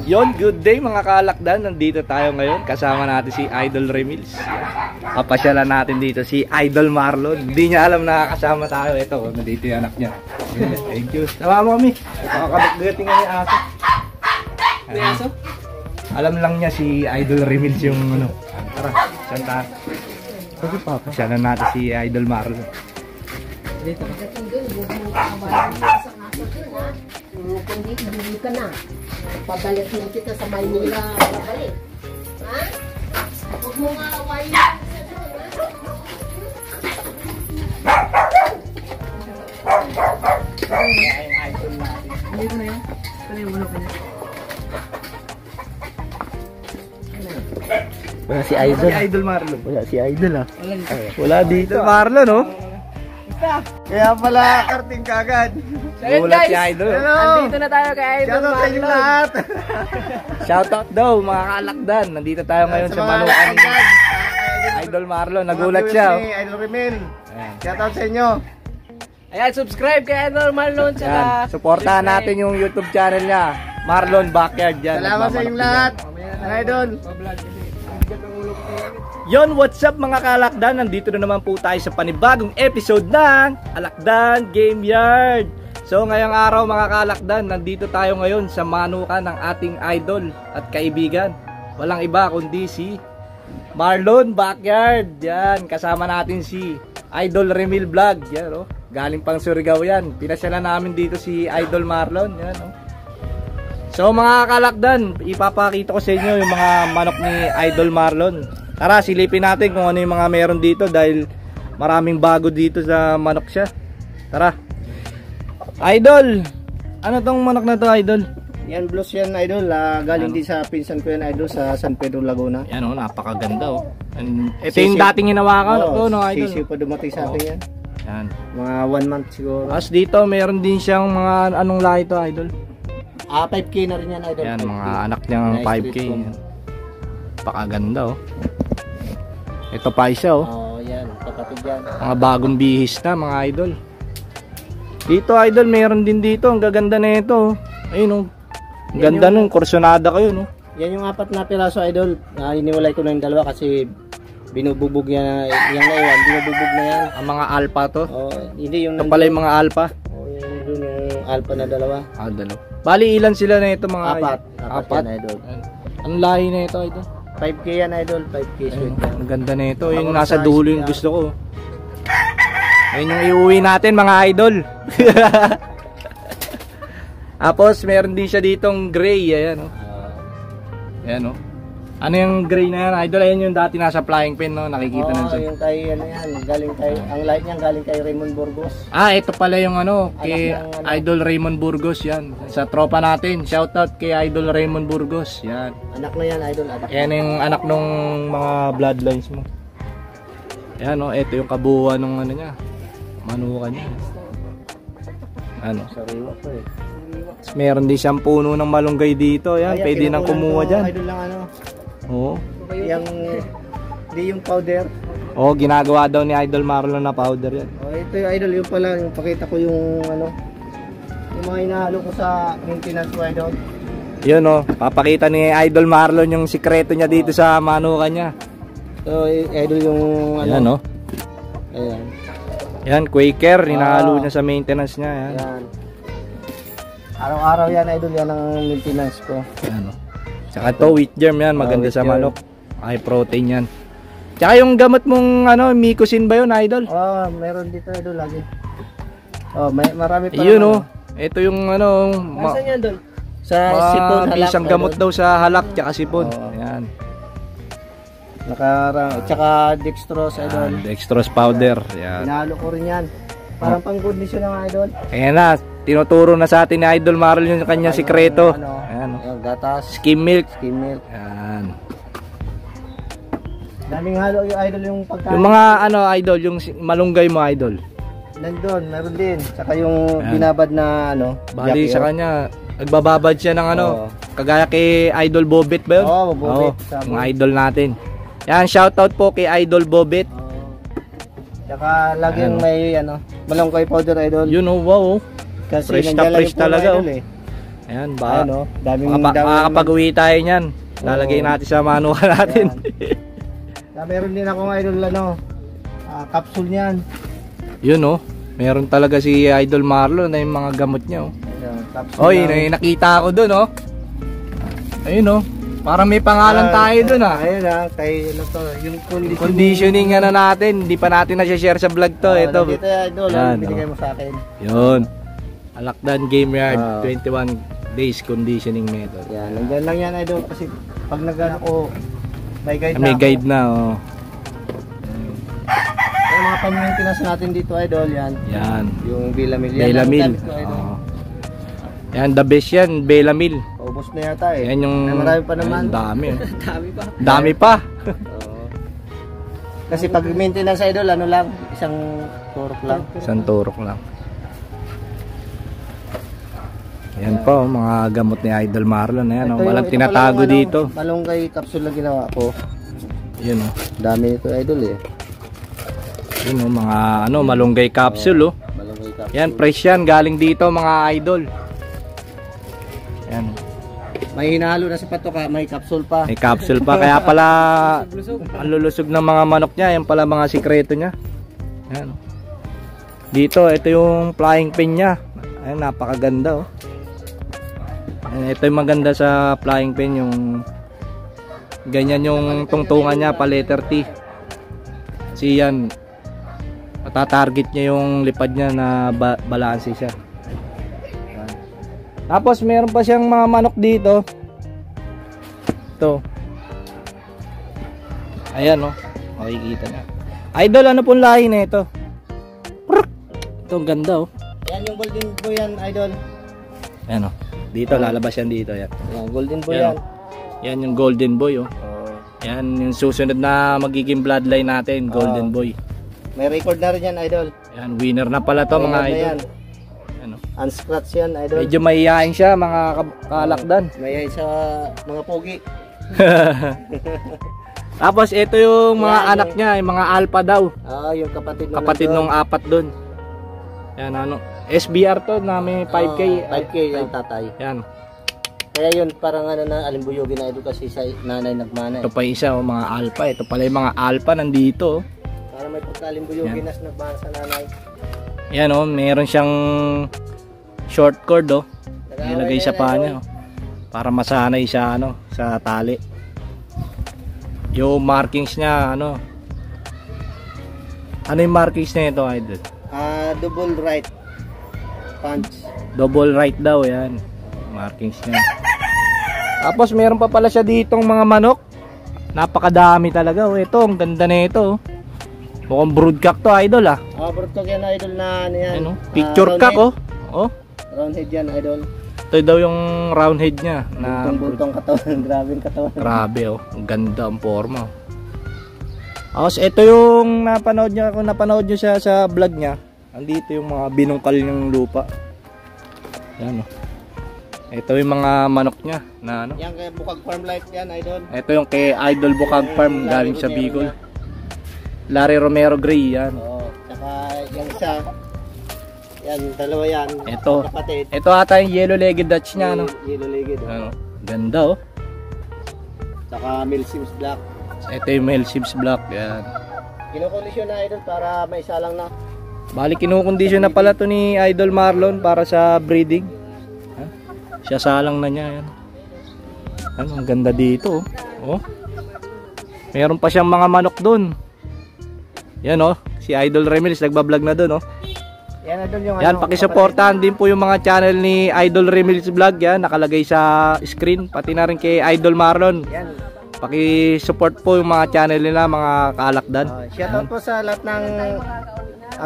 Yon, good day mga kalakdan. Nandito tayo ngayon. Kasama natin si Idol Remils. Papasyalan natin dito si Idol Marlon. Hindi niya alam na kasama tayo. Ito, nandito yung anak niya. Thank you. Tama mo kami. Makakabagating nga yung aso. May aso? Alam lang niya si Idol Remils yung ano. Tara, saan tayo? Kasi papasyalan natin si Idol Marlon. Dito. Kundi hindi ka na. Pabalik mo kita sa Maynila. Pabalik. Ha? Huwag mo nga awayin sa hindi ko na yun. Kaya yung ulo ko na. Wala si Idol. Si Idol Marlon. Wala si Idol ah. Wala dito. Marlon oh. Kaya pala karting kagad. Gulat si Idol. Andito na tayo kay Idol Marlon. Shoutout sa inyo lahat. Shoutout daw mga kalakdan. Nandito tayo ngayon sa Manukan ni Idol Marlon. Nagulat siya. Idol Remil. Shoutout sa inyo. Ayan, subscribe kay Idol Marlon. Suportahan natin yung YouTube channel niya. Marlon Backyard dyan. Salamat sa inyong lahat. Idol. Yon, what's up mga kalakdan? Nandito na naman po tayo sa panibagong episode ng Alakdan Game Yard. So ngayong araw mga kalakdan, nandito tayo ngayon sa manukan ng ating idol at kaibigan. Walang iba kundi si Marlon Backyard. Yan, kasama natin si Idol Remil Vlog. Yan, oh. Galing pang Surigao yan. Pinasyalan namin dito si Idol Marlon. Yan, oh. So mga kalakdan, ipapakita ko sa inyo yung mga manok ni Idol Marlon. Tara, silipin natin kung ano yung mga meron dito dahil maraming bago dito sa manok siya. Tara. Idol, ano tong manok na to, Idol? Yan, blues yan, Idol. Galing din sa pinsan ko yan, Idol, sa San Pedro, Laguna. Yan oh, napakaganda oh. Ito yung dating hinawakan ko, no, Idol? Sisiw pa dumating sa akin yan. Yan. Mga 1 month siguro. As dito, meron din siyang mga anong lahi to, Idol? 5K na rin yan, Idol. Yan, mga anak niyang 5K. Napakaganda oh. Ito pa isa oh. Oh, yan, kapatid yan. Mga bagong bihis na mga idol. Dito idol, meron din dito. Ang gaganda na ito. Ayun oh. Ang ganda nung kursonada kayo no. Yan yung 4 na piraso, Idol. Iniwalay ko na yung dalawa kasi binububog yan. Yan na yun, binububog na yan. Ang mga alpha to. Oh, hindi yung ito pala yung mga alpha. Oh, yung alpha na dalawa. Dalawa. Bali ilan sila na ito mga 4 yan, Idol. Ang lahi na ito idol. 5K yan, Idol. 5K sweet. Ang ganda na ito. Yung nasa dulo yung gusto ko. Ayun yung iuwi natin mga idol. Tapos meron din siya ditong gray. Ayan o. Ayan o. Ano yung gray na yan idol? Ayan yung dati nasa flying pen no? Nakikita na siya. Yung kay ano yan. Galing kay, ang light niyan galing kay Raymond Burgos. Ito pala yung ano. Kay Idol Raymond Burgos. Yan. Sa tropa natin. Shoutout kay Idol Raymond Burgos. Yan. Anak na yan, Idol. Yan yung anak nung mga bloodlines mo. Yan o. Ito yung kabuuan nung ano niya. Manukan niya. Ano? Sariwa pa eh. Meron din siyang puno ng malunggay dito. Yan, pwede nang kumuha dyan. Idol lang ano. Oo. Yung powder. Oo, ginagawa daw ni Idol Marlon na powder yan. Oh, ito yung Idol, yung pala, yung pakita ko yung ano. Yung mga inahalo ko sa maintenance ko, Idol. Yun o, papakita ni Idol Marlon yung sikreto niya dito sa manukan niya. So, Idol yung ano. Yan o. Ayan. Yan, Quaker, hinahalo niya sa maintenance niya. Yan. Ayan. Araw-araw yan, Idol, yan ang maintenance ko. Yan o. Tsaka to, wheat germ yan, maganda sa manok. High protein yan. Tsaka yung gamot mong ano, Micosin ba yun, Idol? Meron dito, Idol, lagi. Marami pa. Yun o. Ito yung ano, saan yan, Idol? Sa sipon, halak. Bisang gamot daw sa halak, tsaka sipon. Ayan. Tsaka dextrose, Idol. Dextrose powder. Yan. Pinalo ko rin yan. Parang pang-condition ng Idol. Ayan na, tinuturo na sa atin ni Idol Marlon yung kanya sikreto. Ayan. Gatas. Skim milk. Skim milk. Ayan. Daming halo yung Idol yung pagkain. Yung mga ano Idol, yung malunggay mo Idol. Nandun, meron din. Saka yung binabad na ano. Bali sa kanya, nagbababad siya ng ano. Kagaya kay Idol Bobet ba yun? Oo, Bobet. Mga idol natin. Yan, shoutout po kay Idol Bobet. Tsaka laging may ano, malunggay powder, Idol. Yun oh, wow. Kasi fresh na fresh talaga oh. Ayan, ba? Ayan, daming Makakapag-uwi tayo niyan. Lalagay natin sa manukan natin. Meron din akong idol capsule niyan. Yun meron talaga si Idol Marlon na yung mga gamot niya Oy, nakita ko dun ayun parang may pangalan tayo dun Ayun kay yung conditioning natin, hindi pa natin na-share sa vlog to. Ito. Dito idol, binigay mo sa akin. Yun. Alakdan Game Yard, 21 days conditioning method. Yan, nandiyan lang yan idol kasi pag nagano ko may guide May guide na Yung mga pang-maintenance natin dito idol yan. Yung Belamil. Belamil. Yan, the best yan, Belamil. Paubos na yata Yan yung marami pa naman. Dami Dami pa. Kasi pag maintenance idol lang, isang turok lang. Isang turok lang. Yan po, mga gamot ni Idol Marlon. Ayan, walang tinatago dito. Malunggay capsule na ginawa ko. Yun Dami nito idol Yun mga malunggay capsule Malunggay capsule. Yan, fresh yan, galing dito mga idol. Yan. May hinahalo na sa patoka, may capsule pa. May capsule pa, kaya pala ang lulusog ng mga manok niya. Yan pala mga sikreto niya. Yan. Dito, ito yung flying pin niya. Ayan, napakaganda ito yung maganda sa flying pin, yung ganyan yung tungtungan niya pa letter T. Kasi yan matatarget niya yung lipad niya na balanse siya. Tapos meron pa siyang mga manok dito. Ito. Ayan makikita niya. Idol, ano pong lahi na ito? Ito ang ganda Yan yung golden boy yan idol. Ayan dito lalabas yan dito yan. Yan golden boy yan. Yan yung golden boy Yan yung susunod na magiging bloodline natin, golden boy. May record na rin yan idol. Yan, winner na pala to mga idol. Yan. Unscratch yan idol. Medyo mahihain siya mga kalakdan. Mahihain sa mga pogi. Tapos ito yung mga anak niya, yung mga alpha daw. Yung kapatid nung apat doon. Yan SBR to na may 5K. 5K yung tatay. Yan. Kaya yun parang na alimbuyogin na idol kasi sa nanay nagmana. Ito pa isa mga alpha. Ito pala yung mga alpha nandito. Para may pagkalimbuyogin na nagmana sa nanay. Yan meron siyang short cord nilagay sa paa niya para masanay siya sa tali. Yung markings niya ano yung markings niya ito idol? Double right punch. Double right daw yan markings niya. Tapos meron pa pala siya ditong mga manok, napakadami talaga ito ang ganda na ito mukhang broodcock to idol Broodcock yan idol na yan. Picture cock round head yan idol. Ito daw yung round head niya na bultong katawan. Grabe yung katawan. Grabe ang ganda ang forma. Tapos ito yung napanood nyo siya sa vlog niya. Andito yung mga binungkal ng lupa. Yan Ito yung mga manok niya na Yan kay Bukag Farm Life yan idol. Ito yung kay Idol Bukag Farm galing sa Bicol. Larry Romero Gray yan. Tsaka yung isa. Yan, dalawa yan. Ito. Kapatid. Ito ata yung yellow-legged Dutch niya Yellow-legged. Ganda Tsaka Milsims Black. Ito yung Milsims Black yan. Kinukondisyon na idol para may isa lang na. Bali kinukondisyon na pala to ni Idol Marlon para sa breeding. Siya salang na niya yan. Ang ganda dito Meron pa siyang mga manok doon. Yan si Idol Remils nagbablog na doon Yan idol yung yan, pakisuportahan din po yung mga channel ni Idol Remils Vlog yan, nakalagay sa screen, pati na rin kay Idol Marlon. Yan. Paki-support po yung mga channel nila, mga kalakdan. Shoutout po sa lahat ng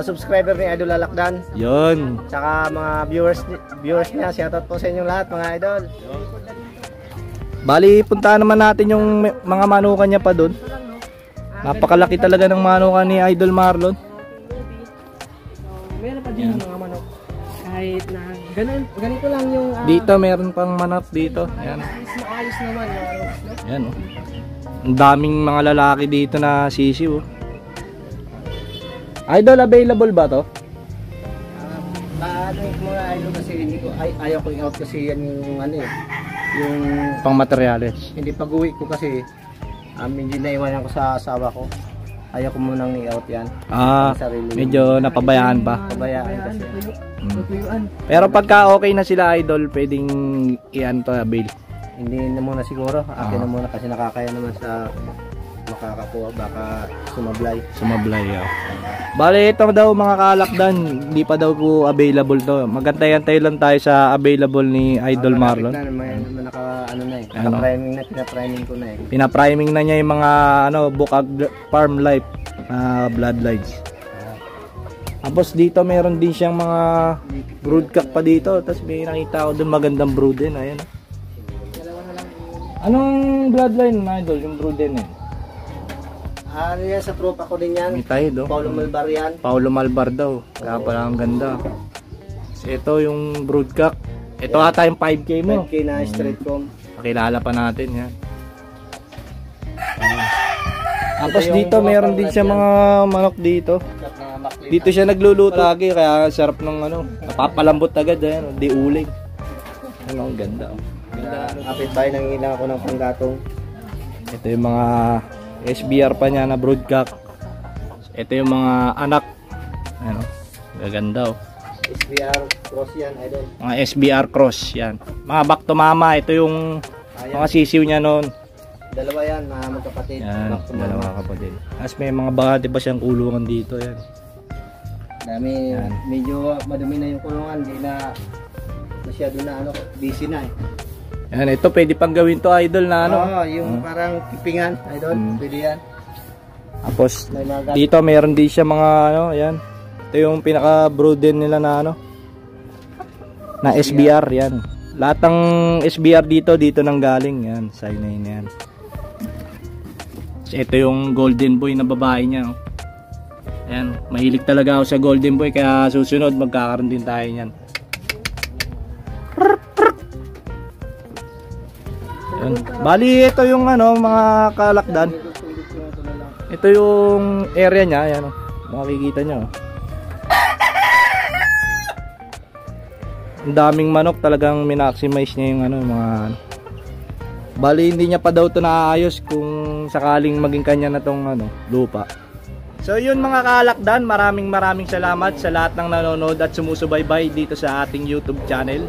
subscriber ni Idol Alakdan. Yun. Tsaka mga viewers niya, shoutout po sa inyong lahat mga idol. Bali, puntahan naman natin yung mga manukan niya pa doon. Napakalaki talaga ng manukan ni Idol Marlon. Meron pa din mga manok. Kahit na ganito lang yung dito meron pang manok dito. Yan. Ayos naman Yan Ang daming mga lalaki dito na sisiw. Idol, available ba to? ano yung mga idol kasi hindi ko ayaw ko i-out kasi yan yung ano eh. Yung Pang materyales. hindi pag-uwi ko kasi medyo naiwanan ko sa asawa ko. Ayaw ko munang i-out yan. Ah, Ang sarili. medyo napabayaan pa. Pabayaan kasi. Pero pagka okay na sila idol, pwedeng iyan to avail. Hindi na muna siguro. Akin na muna kasi nakakaya naman sa makakakuha. Baka sumablay. Sumablay. Bale, ito daw mga kalakdan, hindi pa daw po available to. Magantay-antay lang tayo sa available ni Idol Marlon. May naka ano na eh. Ano? Naka-priming na, pinapriming ko na eh. Pinapriming na niya yung mga Bukag Farm Life bloodlines. Tapos dito meron din siyang mga broodcock pa dito. Tapos may nakita ko doon magandang brood din. Ayan. Anong bloodline na idol? Yung brood din eh. Ano yan sa tropa ko din yan. May tayo do. Paulo Malbar yan. Paulo Malbar daw. Kaya pala ang ganda. Ito yung broodcock. Ito ata yung 5K mo. 5K na straight com. Pakilala pa natin yan. Tapos dito meron din siya mga manok dito. Dito siya nagluluto lagi kaya sarap ng ano. Napapalambot agad ayan, di uling. Ano ang ganda. Kapit tayo nangilang ako ng panggatong. Ito yung mga SBR pa niya na broodcock. Ito yung mga anak. Ano, gaganda oh. SBR cross yan, idol. Mga SBR cross yan. Mga back to mama, ito yung mga sisiw niya noon. Dalawa yan, mga magkapatid. Yan, Back to mama. dalawa kapatid. Tapos may mga bagati pa siyang kulungan dito yan. Dami, Yan. medyo madumi na yung kulungan, hindi na masyado na ano, busy na eh. Yan, ito pwede pang gawin to idol na ano. Oo, yung parang kipingan, idol, pwede yan. Tapos May mga dito meron din siya mga ano, yan. Ito yung pinaka brood din nila na ano. Na SBR yan. Lahat ng SBR dito nang galing yan. Sign na yan. Tapos ito yung golden boy na babae niya. Oh. Ayan, mahilig talaga ako sa golden boy kaya susunod magkakaroon din tayo niyan. Yan. Bali ito yung ano mga kalakdan. Ito yung area niya, ayan oh. Makikita niyo. Oh. Ang daming manok, talagang minaximize niya yung ano, mga ano. Bali hindi niya pa daw ito naaayos kung sakaling maging kanya na tong ano, lupa. So yun mga kalakdan, maraming salamat sa lahat ng nanonood at sumusubaybay dito sa ating YouTube channel.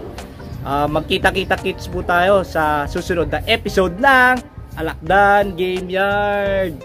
Magkita-kita kits po tayo sa susunod na episode ng Alakdan Game Yard.